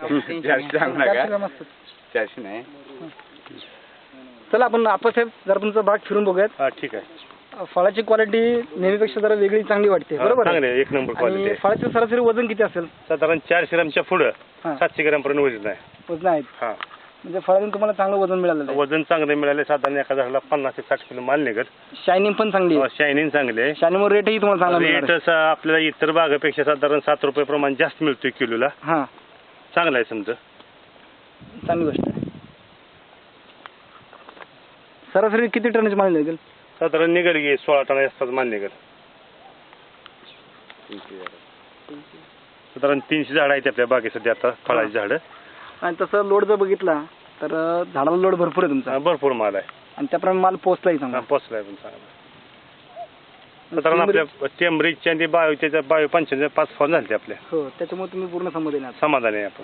400 सांगू 400 नका. ग्राम असतात. 400 नाही. चला आपण आप्पासाहेब जरा तुमचा बाग फिरून बघूयात. हा ठीक आहे. फळाची क्वालिटी नेहमीपेक्षा जरा वेगळी चांगली वाटते, बरोबर आहे? चांगले एक नंबर क्वालिटी आणि आहे. फळाचं सरासरी वजन किती असेल? साधारण 400 ग्रामच्या पुढं हा. 700 ग्राम पर्यंत वजन आहे. वजन आहेत हा म्हणजे फळातून तुम्हाला चांगलं वजन मिळालं आहे. वजन चांगले मिळाले. साधारण एका झाडाला 50 ते 60 किलो माल निघत. शायनिंग पण चांगली आहे. शायनिंग चांगले आहे. शायनिंग रेटही तुम्हाला चांगला मिळणार रेट आपल्याला इतर बागापेक्षा साधारण 7 रुपये प्रमाण जास्त मिळतोय किलोला. हा, चांगला आहे समजा. चांगली गोष्ट आहे. सरासरी किती टनाची माल निघेल? साधारण निघेल की 16 टन असतात माल निघेल. साधारण 300 झाड आहेत आपल्या बागे सध्या आता फळाची झाडं. आणि तसं लोड जर बघितला तर झाडाला लोड भरपूर आहे तुमचा भरपूर माल आहे. आणि त्याप्रमाणे माल पोहोचलाही चांगला. पोचलाय पण चांगला. साधारण आपल्या टेंबरीजच्या आणि 22 55 5 फॉर्म झाले आपल्या. हो, त्याच्यामुळे तुम्ही पूर्ण समाधानी आहात. समाधानी आहे आपण.